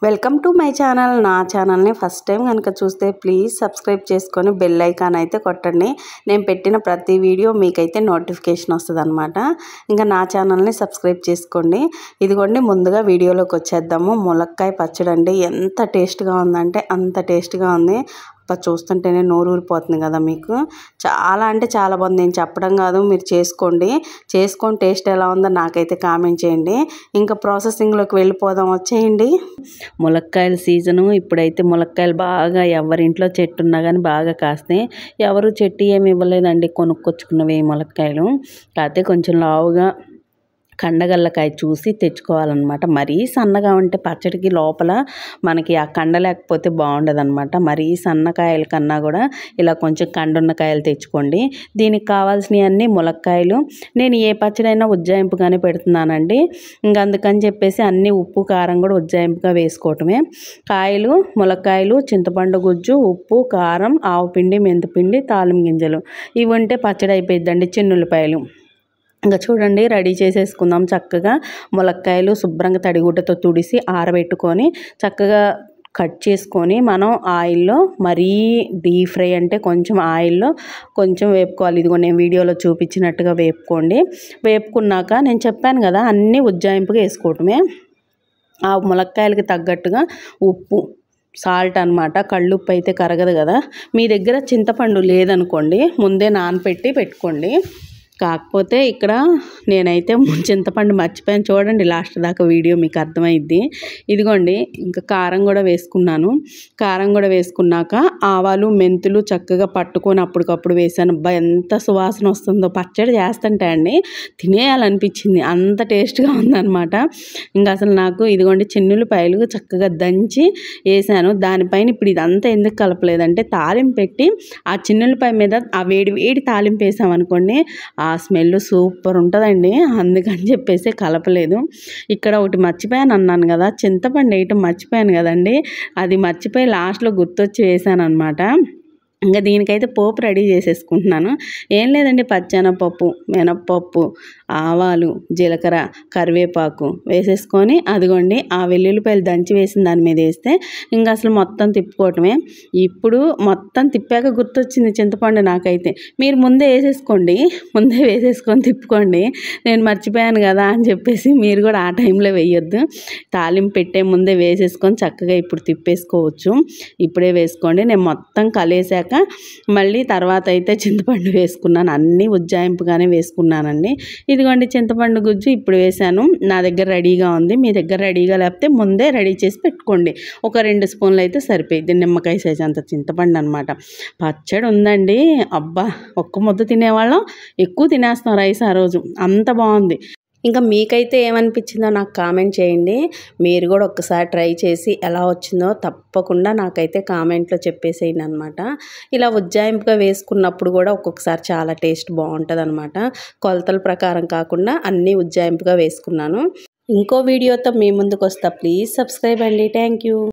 Welcome to my channel. నా ఛానల్ని first time కనుక చూస్తే ప్లీజ్ సబ్స్క్రైబ్ చేసుకొని బెల్ ఐకాన్ అయితే కొట్టండి. నేను పెట్టిన ప్రతి వీడియో మీకైతే నోటిఫికేషన్ వస్తుంది అనమాట. ఇంకా నా ఛానల్ని సబ్స్క్రైబ్ చేసుకోండి. ఇదిగోండి, ముందుగా వీడియోలోకి వచ్చేద్దాము. ములక్కాయ పచ్చడి అండి. ఎంత టేస్ట్గా ఉందంటే అంత టేస్ట్గా ఉంది. చూస్తుంటేనే నోరు ఊరిపోతుంది కదా. మీకు చాలా అంటే చాలా బాగుంది. నేను చెప్పడం కాదు, మీరు చేసుకొని టేస్ట్ ఎలా ఉందో నాకైతే కామెంట్ చేయండి. ఇంకా ప్రాసెసింగ్లోకి వెళ్ళిపోదాం, వచ్చేయండి. ములక్కాయల సీజను ఇప్పుడైతే. ములక్కాయలు బాగా ఎవరింట్లో చెట్టు ఉన్నా కానీ బాగా కాస్తాయి. ఎవరు చెట్టు ఏమి ఇవ్వలేదండి, కొనుక్కొచ్చుకున్నవి ములక్కాయలు. కాకపోతే కొంచెం లావుగా కండగల్లకాయ చూసి తెచ్చుకోవాలన్నమాట. మరీ సన్నగా ఉంటే పచ్చడికి లోపల మనకి ఆ కండ లేకపోతే బాగుండదు అనమాట. మరీ సన్నకాయల కన్నా కూడా ఇలా కొంచెం కండున్న కాయలు తెచ్చుకోండి. దీనికి కావాల్సినవన్నీ ములక్కాయలు. నేను ఏ పచ్చడైనా ఉజ్జాయింపుగానే పెడుతున్నానండి. ఇంకా అందుకని చెప్పేసి అన్నీ ఉప్పు కారం కూడా ఉజ్జాయింపుగా వేసుకోవటమే. కాయలు, ములక్కాయలు, చింతపండు గుజ్జు, ఉప్పు, కారం, ఆవుపిండి, మెంతిపిండి, తాలింపు గింజలు ఇవి ఉంటే పచ్చడి అయిపోయిద్దండి. చిన్నుల్లిపాయలు. ఇంకా చూడండి, రెడీ చేసేసుకుందాం. చక్కగా ములక్కాయలు శుభ్రంగా తడిగుడ్డతో తుడిసి ఆరబెట్టుకొని చక్కగా కట్ చేసుకొని మనం ఆయిల్లో, మరీ డీప్ ఫ్రై అంటే కొంచెం ఆయిల్లో కొంచెం వేపుకోవాలి. ఇదిగో నేను వీడియోలో చూపించినట్టుగా వేపుకోండి. వేపుకున్నాక నేను చెప్పాను కదా, అన్నీ ఉజ్జాయింపుగా వేసుకోవటమే. ఆ ములక్కాయలకి తగ్గట్టుగా ఉప్పు, సాల్ట్ అనమాట. కళ్ళుప్పు అయితే కరగదు కదా. మీ దగ్గర చింతపండు లేదనుకోండి, ముందే నానపెట్టి పెట్టుకోండి. కాకపోతే ఇక్కడ నేనైతే చింతపండు మర్చిపోయాను. చూడండి లాస్ట్ దాకా వీడియో, మీకు అర్థమైద్ది. ఇదిగోండి, ఇంకా కారం కూడా వేసుకున్నాను. కారం కూడా వేసుకున్నాక ఆవాలు, మెంతులు చక్కగా పట్టుకొని అప్పటికప్పుడు వేసాను. ఎంత సువాసన వస్తుందో. పచ్చడి చేస్తుంటే అండి తినేయాలనిపించింది, అంత టేస్ట్గా ఉందన్నమాట. ఇంకా అసలు నాకు ఇదిగోండి చిన్నులపాయలు చక్కగా దంచి వేసాను. దానిపైన ఇప్పుడు ఇదంతా ఎందుకు కలపలేదంటే, తాలింపు పెట్టి ఆ చిన్నులపాయ మీద ఆ వేడి వేడి తాలింపు వేసామనుకోండి, ఆ స్మెల్ సూపర్ ఉంటుందండి. అందుకని చెప్పేసి కలపలేదు. ఇక్కడ ఒకటి మర్చిపోయాను అన్నాను కదా, చింతపండు వేయటం మర్చిపోయాను కదండి. అది మర్చిపోయి లాస్ట్లో గుర్తొచ్చి వేసాను అనమాట. ఇంకా దీనికైతే పోపు రెడీ చేసేసుకుంటున్నాను. ఏం లేదండి, పచ్చెనపప్పు, మినప్పప్పు, ఆవాలు, జీలకర్ర, కరివేపాకు వేసేసుకొని అదిగోండి ఆ వెల్లుల్లిపాయలు దంచి వేసిన దాని మీద వేస్తే ఇంకా అసలు మొత్తం తిప్పుకోవటమే. ఇప్పుడు మొత్తం తిప్పాక గుర్తొచ్చింది చింతపండు నాకైతే. మీరు ముందే వేసేసుకొని తిప్పుకోండి. నేను మర్చిపోయాను కదా అని చెప్పేసి మీరు కూడా ఆ టైంలో వేయొద్దు. తాలింపు పెట్టే ముందే వేసేసుకొని చక్కగా ఇప్పుడు తిప్పేసుకోవచ్చు. ఇప్పుడే వేసుకోండి. నేను మొత్తం కలిసాక మళ్ళీ తర్వాత అయితే చింతపండు వేసుకున్నాను. అన్నీ ఉజ్జాయింపుగానే వేసుకున్నానండి. ఇదిగోండి చింతపండు గుజ్జు ఇప్పుడు వేసాను. నా దగ్గర రెడీగా ఉంది. మీ దగ్గర రెడీగా లేకపోతే ముందే రెడీ చేసి పెట్టుకోండి. ఒక 2 స్పూన్లు అయితే సరిపోయింది. నిమ్మకాయ సైజ్ అంత చింతపండు అనమాట. పచ్చడి ఉందండి. అబ్బా, ఒక్క ముద్ద తినేవాళ్ళం, ఎక్కువ తినేస్తాం రైస్ ఆ రోజు. అంత బాగుంది. ఇంకా మీకైతే ఏమనిపించిందో నాకు కామెంట్ చేయండి. మీరు కూడా ఒక్కసారి ట్రై చేసి ఎలా వచ్చిందో తప్పకుండా నాకైతే కామెంట్లో చెప్పేసేయండి అనమాట. ఇలా ఉజ్జాయింపుగా వేసుకున్నప్పుడు కూడా ఒక్కొక్కసారి చాలా టేస్ట్ బాగుంటుంది అనమాట. కొలతల ప్రకారం కాకుండా అన్నీ ఉజ్జాయింపుగా వేసుకున్నాను. ఇంకో వీడియోతో మీ ముందుకు వస్తా. ప్లీజ్ సబ్స్క్రైబ్ అండి. Thank you.